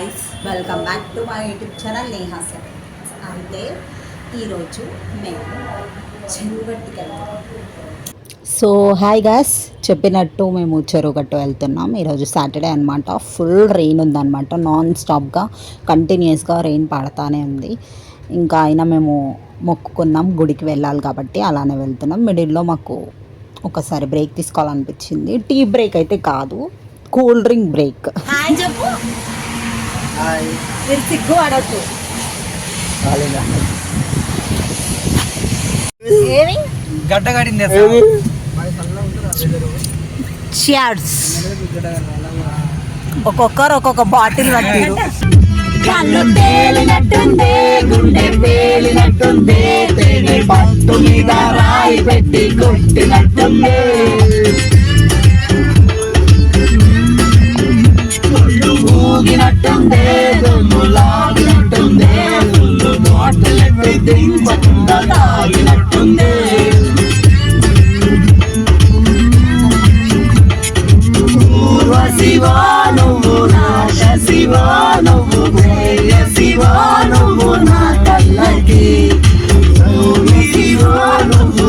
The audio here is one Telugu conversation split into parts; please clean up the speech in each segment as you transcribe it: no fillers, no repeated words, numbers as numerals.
Guys, welcome back to my YouTube channel Neha sir. అయితే ఈరోజు మేము చెరువుగట్టుకి వెళ్తున్నాం. సో హాయ్ గాయ్స్, చెప్పినట్టు మేము చెరువుగట్టు వెళ్తున్నాం. ఈరోజు సాటర్డే అనమాట. ఫుల్ రెయిన్ ఉందన్నమాట. నాన్ స్టాప్గా కంటిన్యూస్గా రెయిన్ పడతానే ఉంది. ఇంకా అయినా మేము మొక్కుకున్నాం గుడికి వెళ్ళాలి కాబట్టి అలానే వెళ్తున్నాం. మిడిల్లో మాకు ఒకసారి బ్రేక్ తీసుకోవాలనిపించింది. టీ బ్రేక్ అయితే కాదు, కూల్ డ్రింక్ బ్రేక్. హాయ్ చెప్పు. మీరు సిగ్గు అడగద్దు. ఒక్కొక్కరు ఒక్కొక్క బాటిల్ పట్టారు. కళ్ళు తేలినట్టుంది, గుండె తేలినట్టుంది, తేలి పట్టు మీద రాయి పెట్టి కొట్టినట్టుంది. ఊగినట్టుందే, దుమ్ము లాగినట్టుందే, ఫుల్లు బాటిల్ ఎత్తి దించకుండా తాగినట్టుందే. పూర్వ శివా నువ్వు, నాశ శివా నువ్వు, ప్రేయ శివా నువ్వు, నా కళ్ళకి శివా నువ్వు.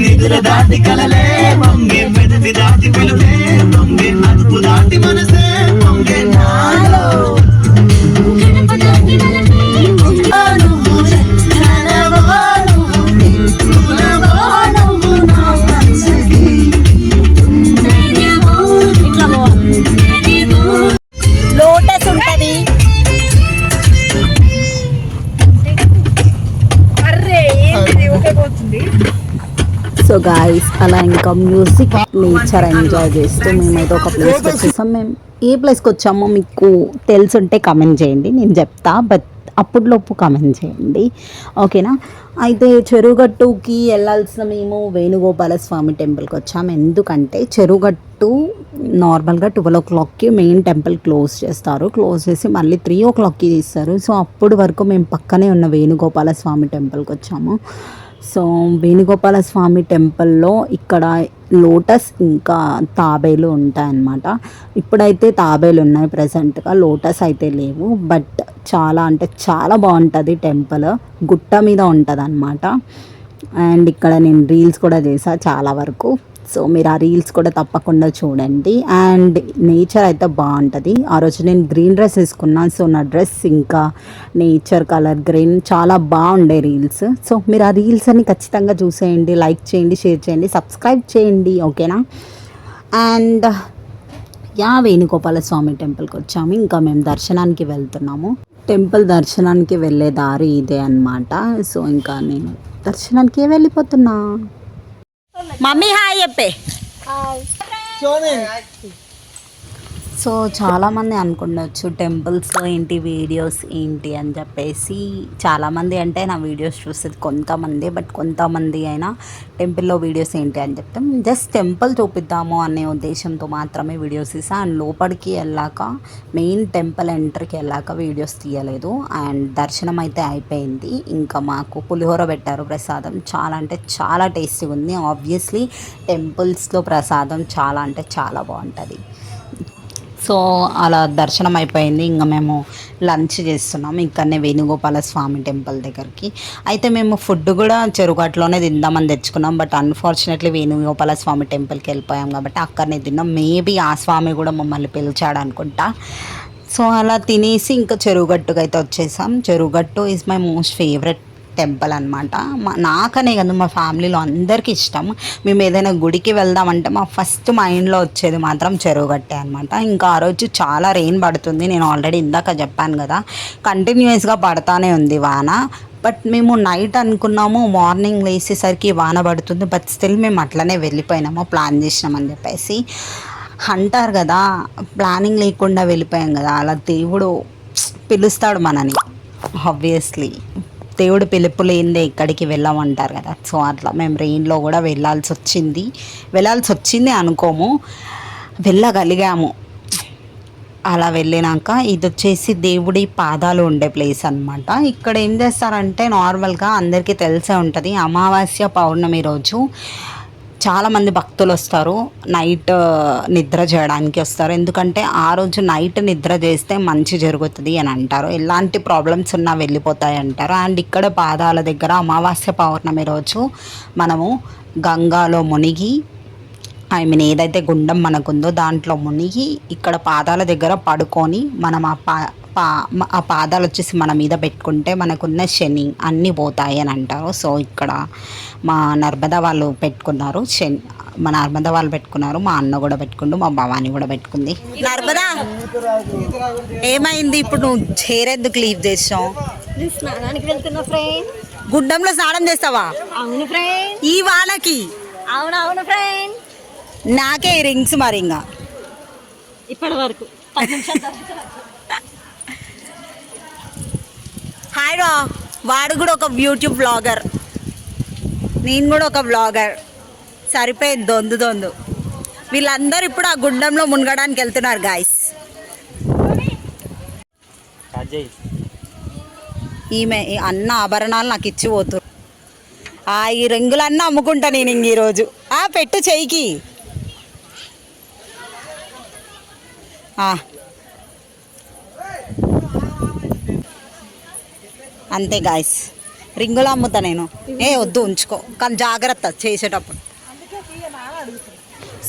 నిద్ర దాటి కలలే పొంగే, మెదటి దాటి పిలువే పొంగే, అదుపు దాటి మనసే పొంగే నాలో. లోటస్ ఉంటది. సో గాయస్, అలా ఇంకా మ్యూజిక్ నేచర్ ఎంజాయ్ చేస్తూ మేమైతే ఒక ప్లేస్కి వచ్చేసాం. మేము ఏ ప్లేస్కి వచ్చామో మీకు తెలుసుంటే కమెంట్ చేయండి, నేను చెప్తా. బట్ అప్పటిలోపు కమెంట్ చేయండి, ఓకేనా? అయితే చెరువుగట్టుకి వెళ్ళాల్సిన మేము వేణుగోపాల స్వామి టెంపుల్కి వచ్చాము. ఎందుకంటే చెరువుగట్టు నార్మల్గా 12 o'clockకి మెయిన్ టెంపుల్ క్లోజ్ చేస్తారు. క్లోజ్ చేసి మళ్ళీ 3 o'clockకి తీస్తారు. సో అప్పటి వరకు మేము పక్కనే ఉన్న వేణుగోపాల స్వామి టెంపుల్కి వచ్చాము. సో వేణుగోపాల స్వామి టెంపుల్లో ఇక్కడ లోటస్ ఇంకా తాబేలు ఉంటాయన్నమాట. ఇప్పుడైతే తాబేలు ఉన్నాయి ప్రజెంట్గా, లోటస్ అయితే లేవు. బట్ చాలా అంటే చాలా బాగుంటుంది టెంపుల్. గుట్ట మీద ఉంటుంది అన్నమాట. అండ్ ఇక్కడ నేను రీల్స్ కూడా చేశాను చాలా వరకు. సో మీరు ఆ రీల్స్ కూడా తప్పకుండా చూడండి. అండ్ నేచర్ అయితే బాగుంటుంది. ఆ రోజు నేను గ్రీన్ డ్రెస్ వేసుకున్నాను. సో నా డ్రెస్ ఇంకా నేచర్ కలర్ గ్రీన్ చాలా బాగుండే రీల్స్. సో మీరు ఆ రీల్స్ అన్ని ఖచ్చితంగా చూసేయండి, లైక్ చేయండి, షేర్ చేయండి, సబ్స్క్రైబ్ చేయండి, ఓకేనా? అండ్ వేణుగోపాల స్వామి టెంపుల్కి వచ్చాము. ఇంకా మేము దర్శనానికి వెళ్తున్నాము. టెంపుల్ దర్శనానికి వెళ్ళే దారి ఇదే అన్నమాట. సో ఇంకా నేను దర్శనానికి వెళ్ళిపోతున్నా. మమ్మీ హాయ్ చెప్పే. సో చాలామంది అనుకుండొచ్చు టెంపుల్స్లో ఏంటి వీడియోస్ ఏంటి అని చెప్పేసి. చాలామంది అంటే నా వీడియోస్ చూసేది కొంతమంది, బట్ కొంతమంది అయినా టెంపుల్లో వీడియోస్ ఏంటి అని చెప్తాం. జస్ట్ టెంపుల్ చూపిద్దాము అనే ఉద్దేశంతో మాత్రమే వీడియోస్ తీసా. అండ్ లోపలికి వెళ్ళాక, మెయిన్ టెంపుల్ ఎంట్రీకి వెళ్ళాక వీడియోస్ తీయలేదు. అండ్ దర్శనం అయితే అయిపోయింది. ఇంకా మాకు పులిహోర పెట్టారు ప్రసాదం. చాలా అంటే చాలా టేస్టీగా ఉంది. ఆబ్వియస్లీ టెంపుల్స్లో ప్రసాదం చాలా అంటే చాలా బాగుంటుంది. సో అలా దర్శనం అయిపోయింది. ఇంకా మేము లంచ్ చేస్తున్నాం ఇక్కడనే వేణుగోపాల స్వామి టెంపుల్ దగ్గరికి. అయితే మేము ఫుడ్ కూడా చెరువుగట్టులోనే తిందామని తెచ్చుకున్నాం. బట్ అన్ఫార్చునేట్లీ వేణుగోపాల స్వామి టెంపుల్కి వెళ్ళిపోయాం కాబట్టి అక్కడనే తిన్నాం. మేబీ ఆ స్వామి కూడా మమ్మల్ని పిలిచాడు అనుకుంటా. సో అలా తినేసి ఇంకా చెరువుగట్టుకు అయితే వచ్చేసాం. Cheruvugattu is my most favourite temple అనమాట. నాకనే కదా, మా ఫ్యామిలీలో అందరికీ ఇష్టం. మేము ఏదైనా గుడికి వెళ్దామంటే మా ఫస్ట్ మైండ్లో వచ్చేది మాత్రం చెరువుగట్టే అనమాట. ఇంకా ఆ రోజు చాలా రెయిన్ పడుతుంది. నేను ఆల్రెడీ ఇందాక చెప్పాను కదా, కంటిన్యూస్గా పడతానే ఉంది వాన. బట్ మేము నైట్ అనుకున్నాము, మార్నింగ్ లేచేసరికి వాన పడుతుంది. బట్ స్టిల్ మేము అట్లనే వెళ్ళిపోయినాము, ప్లాన్ చేసినామని చెప్పేసి. అంటారు కదా, ప్లానింగ్ లేకుండా వెళ్ళిపోయాం కదా, అలా దేవుడు పిలుస్తాడు మనని. ఆబ్వియస్లీ దేవుడు పిలుపు లేనిదే ఇక్కడికి వెళ్ళామంటారు కదా. సో అట్లా మేము రెయిన్లో కూడా వెళ్ళాల్సి వచ్చింది. అనుకోము, వెళ్ళగలిగాము. అలా వెళ్ళినాక ఇది వచ్చేసి దేవుడి పాదాలు ఉండే ప్లేస్ అనమాట. ఇక్కడ ఏం చేస్తారంటే నార్మల్గా అందరికీ తెలిసే ఉంటుంది, అమావాస్య పౌర్ణమి రోజు చాలామంది భక్తులు వస్తారు, నైట్ నిద్ర చేయడానికి వస్తారు. ఎందుకంటే ఆ రోజు నైట్ నిద్ర చేస్తే మంచి జరుగుతుంది అని అంటారు, ఎలాంటి ప్రాబ్లమ్స్ ఉన్నా వెళ్ళిపోతాయి అంటారు. అండ్ ఇక్కడ పాదాల దగ్గర అమావాస్య పౌర్ణమి రోజు మనము గంగాలో మునిగి, ఐ మీన్ ఏదైతే గుండం మనకుందో దాంట్లో మునిగి ఇక్కడ పాదాల దగ్గర పడుకొని మనం ఆ పాదాలు వచ్చేసి మన మీద పెట్టుకుంటే మనకున్న శని అన్నీ పోతాయి అని అంటారు. సో ఇక్కడ మా నర్మదా వాళ్ళు పెట్టుకున్నారు, మా నర్మదా వాళ్ళు పెట్టుకున్నారు, మా అన్న కూడా పెట్టుకుండు, మా భవాని కూడా పెట్టుకుంది. నర్మదా ఏమైంది ఇప్పుడు, నువ్వు చేరెందుకు లీవ్ చేసావు? స్నానానికి వెళ్తున్నా ఫ్రెండ్. గుడ్డంలో స్నానం చేస్తావా? అవును ఫ్రెండ్. ఈ వానకి? అవునవును ఫ్రెండ్. నాకే రింగ్స్ మరి ఇంకా ఇప్పటి వరకు 10 నిమిషాలు. హాయ్ రా, వాడు కూడా ఒక యూట్యూబ్ బ్లాగర్, నేను కూడా ఒక బ్లాగర్, సరిపోయింది దొందు. వీళ్ళందరూ ఇప్పుడు ఆ గుండంలో మునగడానికి వెళ్తున్నారు గాయస్. ఈమె అన్న ఆభరణాలు నాకు ఇచ్చి పోతున్నారు. ఈ రింగులన్నీ అమ్ముకుంటా నేను ఇంక ఈరోజు. పెట్టు చెయ్యికి. అంతే గాయస్, రింగులు అమ్ముతా నేను. వద్దు ఉంచుకో, కానీ జాగ్రత్త చేసేటప్పుడు.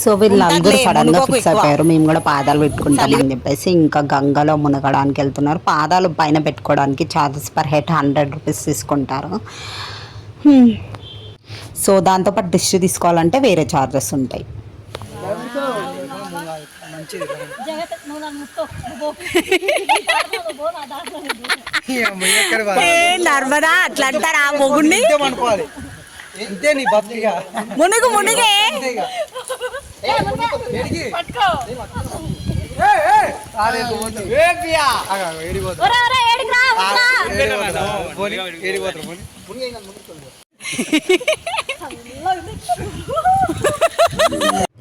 సో వీళ్ళు నలుగురు సడన్గా ఫిక్స్ అయిపోయారు, మేము కూడా పాదాలు పెట్టుకుంటామని చెప్పేసి ఇంకా గంగలో మునగడానికి వెళ్తున్నారు. పాదాలు పైన పెట్టుకోవడానికి చార్జెస్ పర్ హెడ్ 100 రూపీస్ తీసుకుంటారు. సో దాంతోపాటు డిష్ తీసుకోవాలంటే వేరే చార్జెస్ ఉంటాయి. నర్మదా అట్లా అంటారా మొగుడిని? మునుగు మునిగే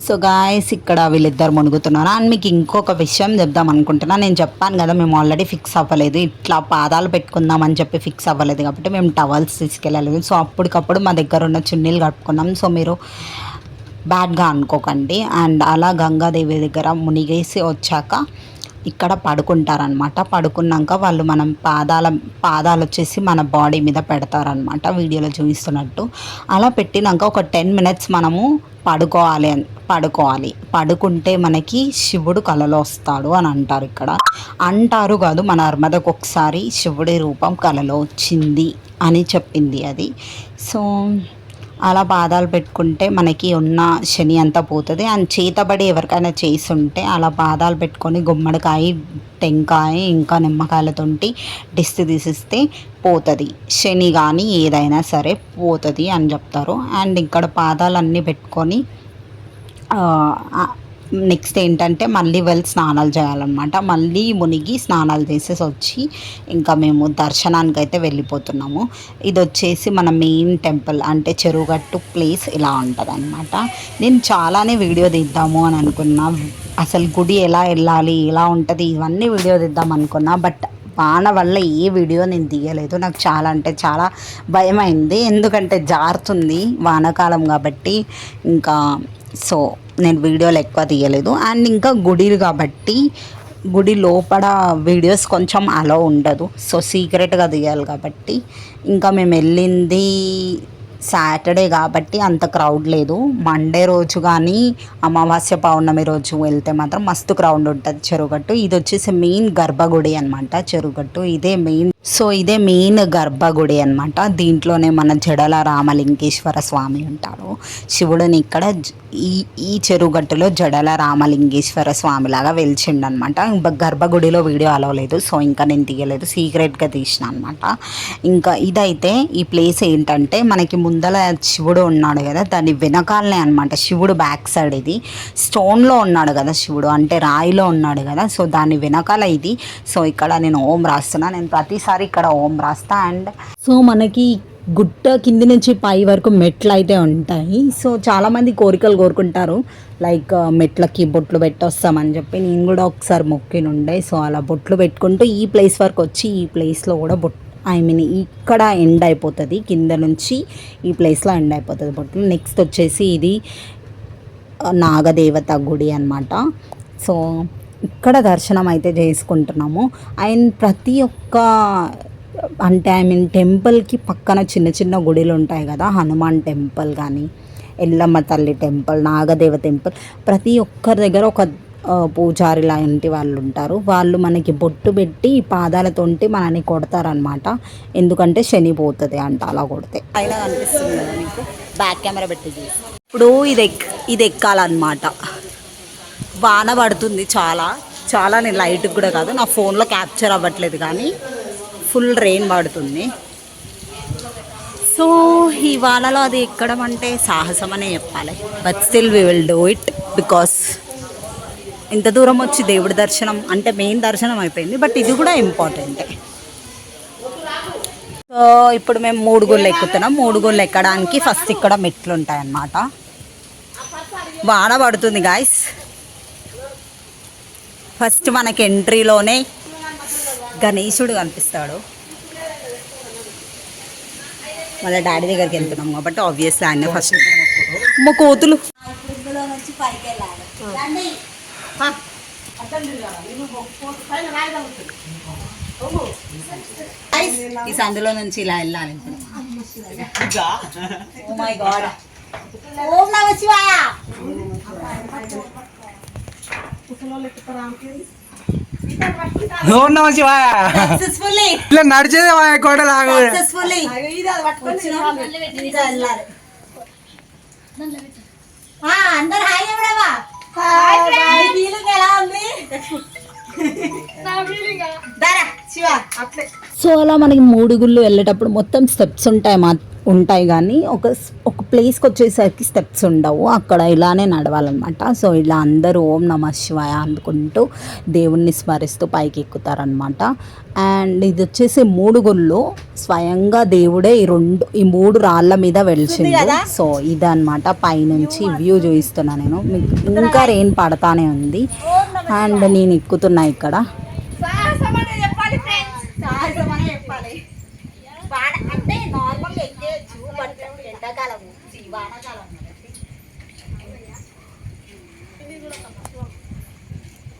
సో గాయస్ ఇక్కడ వీళ్ళిద్దరు మునుగుతున్నారు. అండ్ మీకు ఇంకొక విషయం చెప్దాం అనుకుంటున్నా. నేను చెప్పాను కదా మేము ఆల్రెడీ ఫిక్స్ అవ్వలేదు, ఇట్లా పాదాలు పెట్టుకుందామని చెప్పి ఫిక్స్ అవ్వలేదు కాబట్టి మేము టవల్స్ తీసుకెళ్ళలేదు. సో అప్పటికప్పుడు మా దగ్గర ఉన్న చున్నీలు కట్టుకున్నాం. సో మీరు బ్యాడ్గా అనుకోకండి. అండ్ అలా గంగాదేవి దగ్గర మునిగేసి వచ్చాక ఇక్కడ పడుకుంటారనమాట. పడుకున్నాక వాళ్ళు మనం పాదాలు వచ్చేసి మన బాడీ మీద పెడతారనమాట, వీడియోలో చూపిస్తున్నట్టు. అలా పెట్టినాక ఒక 10 మినిట్స్ మనము పడుకోవాలి. పడుకుంటే మనకి శివుడు కలలో వస్తాడు అని అంటారు. ఇక్కడ అంటారు కాదు, మన నర్మదకు ఒకసారి శివుడి రూపం కలలో వచ్చింది అని చెప్పింది అది. సో అలా పాదాలు పెట్టుకుంటే మనకి ఉన్న శని అంతా పోతుంది. అండ్ చేతబడి ఎవరికైనా చేసి ఉంటే అలా పాదాలు పెట్టుకొని గుమ్మడికాయ, టెంకాయ ఇంకా నిమ్మకాయలతోటి దిష్టి తీసిస్తే పోతుంది, శని కానీ ఏదైనా సరే పోతుంది అని చెప్తారు. అండ్ ఇక్కడ పాదాలన్నీ పెట్టుకొని నెక్స్ట్ ఏంటంటే మళ్ళీ వెళ్ళి స్నానాలు చేయాలన్నమాట. మళ్ళీ మునిగి స్నానాలు చేసేసి వచ్చి ఇంకా మేము దర్శనానికి అయితే వెళ్ళిపోతున్నాము. ఇది వచ్చేసి మన మెయిన్ టెంపుల్, అంటే చెరువుగట్టు ప్లేస్ ఇలా ఉంటుంది అనమాట. నేను చాలానే వీడియో తీద్దాము అని అనుకున్నా, అసలు గుడి ఎలా వెళ్ళాలి, ఎలా ఉంటుంది, ఇవన్నీ వీడియో తీద్దాం అనుకున్నా. బట్ వాన వల్ల ఏ వీడియో నేను తీయలేదు. నాకు చాలా అంటే చాలా భయమైంది, ఎందుకంటే జారుతుంది వానాకాలం కాబట్టి. ఇంకా సో నేను వీడియోలు ఎక్కువ తీయలేదు. అండ్ ఇంకా గుడిలు కాబట్టి గుడి లోపల వీడియోస్ కొంచెం అలో ఉండదు, సో సీక్రెట్గా తీయాలి కాబట్టి. ఇంకా మేము వెళ్ళింది సాటర్డే కాబట్టి అంత క్రౌడ్ లేదు. మండే రోజు కానీ అమావాస్య పౌర్ణమి రోజు వెళ్తే మాత్రం మస్తు క్రౌడ్ ఉంటుంది చెరువుగట్టు. ఇది వచ్చేసి మెయిన్ గర్భగుడి అనమాట చెరువుగట్టు, ఇదే మెయిన్ గర్భగుడి అనమాట. దీంట్లోనే మన జడల రామలింగేశ్వర స్వామి ఉంటాడు. శివుడిని ఇక్కడ ఈ చెరువుగట్టులో జడల రామలింగేశ్వర స్వామి లాగా వెలిచిండు అనమాట. గర్భగుడిలో వీడియో అలవలేదు, సో ఇంకా నేను తీయలేదు, సీక్రెట్గా తీసిన అనమాట. ఇంకా ఇదైతే ఈ ప్లేస్ ఏంటంటే మనకి ముందల శివుడు ఉన్నాడు కదా, దాని వెనకాలనే అనమాట. శివుడు బ్యాక్ సైడ్ ఇది స్టోన్లో ఉన్నాడు కదా శివుడు, అంటే రాయిలో ఉన్నాడు కదా, సో దాని వెనకాల ఇది. సో ఇక్కడ నేను ఓం రాస్తున్నా, నేను ప్రతిసారి ఇక్కడ ఓం రాస్తా. అండ్ సో మనకి గుట్ట కింది నుంచి పై వరకు మెట్లు అయితే ఉంటాయి. సో చాలామంది కోరికలు కోరుకుంటారు, లైక్ మెట్లకి బొట్లు పెట్టొస్తామని చెప్పి. నేను కూడా ఒకసారి మొక్కినుండే. సో అలా బొట్లు పెట్టుకుంటూ ఈ ప్లేస్ వరకు వచ్చి ఈ ప్లేస్లో కూడా ఇక్కడ ఎండ్ అయిపోతుంది, కింద నుంచి ఈ ప్లేస్లో ఎండ్ అయిపోతుంది బొట్లు. నెక్స్ట్ వచ్చేసి ఇది నాగదేవత గుడి అనమాట. సో ఇక్కడ దర్శనం అయితే చేసుకుంటున్నాము. అండ్ ప్రతి ఒక్క టెంపుల్కి పక్కన చిన్న చిన్న గుడిలు ఉంటాయి కదా, హనుమాన్ టెంపుల్ కానీ, ఎల్లమ్మ తల్లి టెంపుల్, నాగదేవ టెంపుల్, ప్రతి ఒక్కరి దగ్గర ఒక పూజారి లాంటి వాళ్ళు ఉంటారు. వాళ్ళు మనకి బొట్టు పెట్టి పాదాలతోటి మనని కొడతారనమాట. ఎందుకంటే శని పోతుంది అంట అలా కొడితే. పైన కనిపిస్తుంది కదా మీకు, బ్యాక్ కెమెరా పెట్టి ఇప్పుడు ఇది ఎక్కాలన్నమాట. వాన పడుతుంది చాలా నేను లైట్కి కూడా కాదు, నా ఫోన్లో క్యాప్చర్ అవ్వట్లేదు కానీ ఫుల్ రెయిన్ పడుతుంది. సో ఈ వానలో అది ఎక్కడం అంటే సాహసం అనే చెప్పాలి. But still we will do it, because ఇంత దూరం వచ్చి దేవుడి దర్శనం అంటే మెయిన్ దర్శనం అయిపోయింది, బట్ ఇది కూడా ఇంపార్టెంటే. సో ఇప్పుడు మేము 3 గుళ్ళు ఎక్కుతున్నాం. 3 గుళ్ళు ఎక్కడానికి ఫస్ట్ ఇక్కడ మెట్లు ఉంటాయన్నమాట. వాన పడుతుంది గాయస్. ఫస్ట్ మనకి ఎంట్రీలోనే గణేశుడు కనిపిస్తాడు. మళ్ళీ డాడీ దగ్గరికి వెళ్తున్నాం కాబట్టి ఆబ్వియస్లీ ఆయన ఫస్ట్. మా కోతులు ఈ సందులో నుంచి ఇలా వెళ్ళాలి. ఓ మై గాడ్, ఓం నమః శివాయ. ఓం నమః శివాయ. సక్సెస్ఫుల్లీ ఇట్లా నడిచేదే కోటలాగా. సక్సెస్ఫుల్లీ అందరు హాయ్ చెప్పడవా. ఎలా ఉంది సో అలా మనకి 3 గుళ్ళు వెళ్ళేటప్పుడు మొత్తం స్టెప్స్ ఉంటాయి కానీ ఒక ప్లేస్కి వచ్చేసరికి స్టెప్స్ ఉండవు. అక్కడ ఇలానే నడవాలన్నమాట. సో ఇలా అందరూ ఓం నమః శివాయ అందుకుంటూ దేవుణ్ణి స్మరిస్తూ పైకి ఎక్కుతారనమాట. అండ్ ఇది వచ్చేసి 3 గుళ్ళు స్వయంగా దేవుడే ఈ 3 రాళ్ళ మీద వెలిచింది. సో ఇదన్నమాట పైనుంచి వ్యూ చూపిస్తున్నా నేను మీకు. ఇంకా రెయిన్ పడతానే ఉంది అండ్ నేను ఎక్కుతున్నా ఇక్కడ.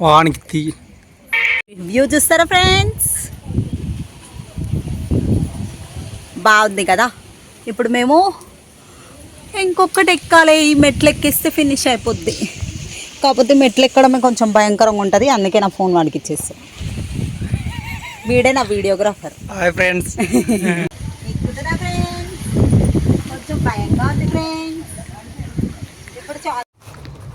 వానికి వ్యూ చూస్తారా ఫ్రెండ్స్, బాగుంది కదా. ఇప్పుడు మేము ఇంకొకటి ఎక్కాలి. ఈ మెట్లు ఎక్కిస్తే ఫినిష్ అయిపోద్ది. కాకపోతే మెట్లు ఎక్కడమే కొంచెం భయంకరంగా ఉంటుంది, అందుకే నా ఫోన్ వాడికి ఇచ్చేస్తాను. వీడే నా వీడియోగ్రాఫర్. Hi friends. ఎక్కుతున్నా ఫ్రెండ్స్, కొంచెం భయంగా ఉంది ఫ్రెండ్స్. ఇప్పుడు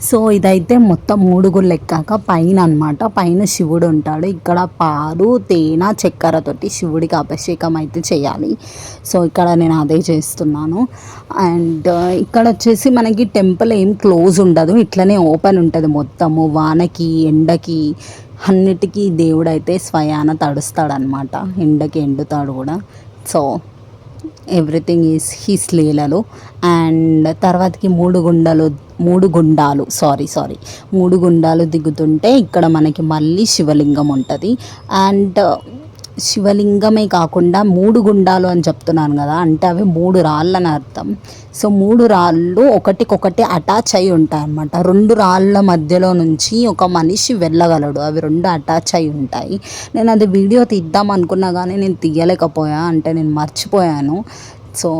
సో ఇదైతే మొత్తం 3 గుళ్ళు ఎక్కాక పైన అనమాట. పైన శివుడు ఉంటాడు. ఇక్కడ పాలు తేనె చక్కెరతోటి శివుడికి అభిషేకం అయితే చేయాలి. సో ఇక్కడ నేను అదే చేస్తున్నాను. అండ్ ఇక్కడ వచ్చేసి మనకి టెంపుల్ ఏం క్లోజ్ ఉండదు, ఇట్లనే ఓపెన్ ఉంటుంది మొత్తము. వానకి ఎండకి అన్నిటికీ దేవుడైతే స్వయాన తడుస్తాడనమాట. ఎండకి ఎండుతాడు కూడా. సో ఎవ్రీథింగ్ ఈజ్ హీస్ లీలలు. అండ్ తర్వాతకి 3 గుండాలు దిగుతుంటే ఇక్కడ మనకి మళ్ళీ శివలింగం ఉంటుంది. అండ్ శివలింగమే కాకుండా 3 గుండాలు అని చెప్తున్నాను కదా, అంటే అవి 3 రాళ్ళని అర్థం. సో 3 రాళ్ళు ఒకటికొకటి అటాచ్ అయి ఉంటాయి అన్నమాట. 2 రాళ్ళ మధ్యలో నుంచి ఒక మనిషి వెళ్ళగలడు. అవి 2 అటాచ్ అయి ఉంటాయి. నేను అది వీడియో తీద్దాం అనుకున్నా కానీ నేను తీయలేకపోయా, అంటే నేను మర్చిపోయాను. సో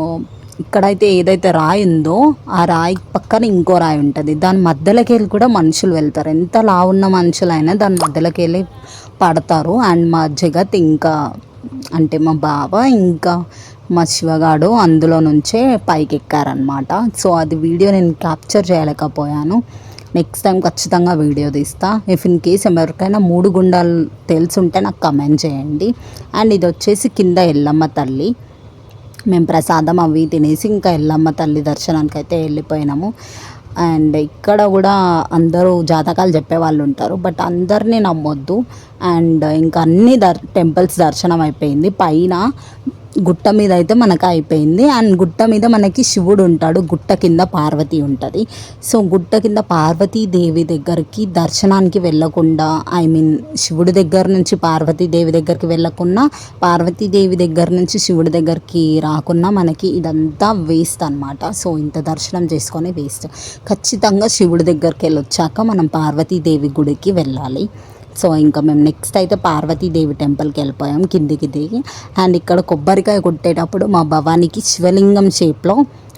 ఇక్కడైతే ఏదైతే రాయి ఉందో ఆ రాయి పక్కన ఇంకో రాయి ఉంటుంది. దాని మధ్యలోకి వెళ్ళి కూడా మనుషులు వెళ్తారు. ఎంత లావున్న మనుషులైనా దాని మధ్యలోకి వెళ్ళి పడతారు. అండ్ మా జగత్ ఇంకా అంటే మా బావ ఇంకా మా శివగాడు అందులో నుంచే పైకి ఎక్కారనమాట. సో అది వీడియో నేను క్యాప్చర్ చేయలేకపోయాను. నెక్స్ట్ టైం ఖచ్చితంగా వీడియో తీస్తా. ఇఫ్ ఇన్ కేస్ ఎవరికైనా 3 గుండాలు తెలుసుంటే నాకు కమెంట్ చేయండి. అండ్ ఇది వచ్చేసి కింద ఎల్లమ్మ తల్లి. మేము ప్రసాదం అవి తినేసి ఇంకా ఎల్లమ్మ తల్లి దర్శనానికి అయితే వెళ్ళిపోయినాము. అండ్ ఇక్కడ కూడా అందరూ జాతకాలు చెప్పేవాళ్ళు ఉంటారు, బట్ అందరినీ నమ్మొద్దు. అండ్ ఇంకా అన్ని టెంపుల్స్ దర్శనం అయిపోయింది. పైన గుట్ట మీద అయితే మనకు అయిపోయింది. అండ్ గుట్ట మీద మనకి శివుడు ఉంటాడు, గుట్ట కింద పార్వతి ఉంటుంది. సో గుట్ట కింద పార్వతీదేవి దగ్గరికి దర్శనానికి వెళ్ళకుండా, ఐ మీన్ శివుడి దగ్గర నుంచి పార్వతీదేవి దగ్గరికి వెళ్ళకుండా, పార్వతీదేవి దగ్గర నుంచి శివుడి దగ్గరికి రాకున్నా మనకి ఇదంతా వేస్ట్ అనమాట. సో ఇంత దర్శనం చేసుకొని వేస్ట్. ఖచ్చితంగా శివుడి దగ్గరికి వెళ్ళొచ్చాక మనం పార్వతీదేవి గుడికి వెళ్ళాలి. సో ఇంకా మేము నెక్స్ట్ అయితే పార్వతీదేవి టెంపుల్కి వెళ్ళిపోయాం కిందికి దిగి. అండ్ ఇక్కడ కొబ్బరికాయ కొట్టేటప్పుడు మా భవానికి శివలింగం షేప్లో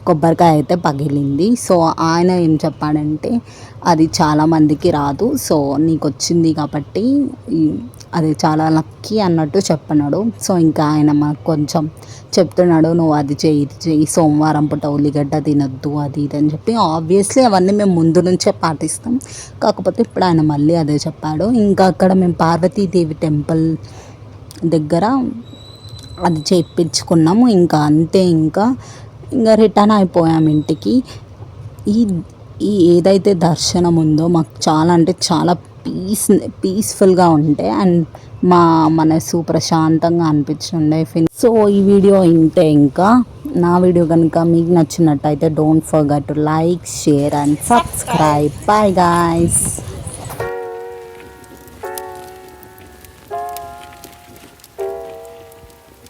కొబ్బరికాయ అయితే పగిలింది. సో ఆయన ఏం చెప్పాడంటే అది చాలామందికి రాదు, సో నీకు వచ్చింది కాబట్టి అది చాలా లక్కీ అన్నట్టు చెప్పన్నాడు. సో ఇంకా ఆయన మాకు కొంచెం చెప్తున్నాడు, నువ్వు అది చేయి ఇది చేయి, సోమవారం పూట ఉల్లిగడ్డ తినొద్దు అది ఇది అని చెప్పి. ఆబ్వియస్లీ అవన్నీ మేము ముందు నుంచే పాటిస్తాం, కాకపోతే ఇప్పుడు ఆయన మళ్ళీ అదే చెప్పాడు. ఇంకా అక్కడ మేము పార్వతీదేవి టెంపుల్ దగ్గర అది చేయించుకున్నాము. ఇంకా అంతే, ఇంకా రిటర్న్ అయిపోయాం ఇంటికి. ఈ ఈ ఏదైతే దర్శనం ఉందో మాకు చాలా అంటే చాలా పీస్ఫుల్గా ఉండే అండ్ మా మనసు ప్రశాంతంగా అనిపించుండే. సో ఈ వీడియో ఇంతే. ఇంకా నా వీడియో కనుక మీకు నచ్చినట్టయితే don't forget to like, share and subscribe. Bye guys.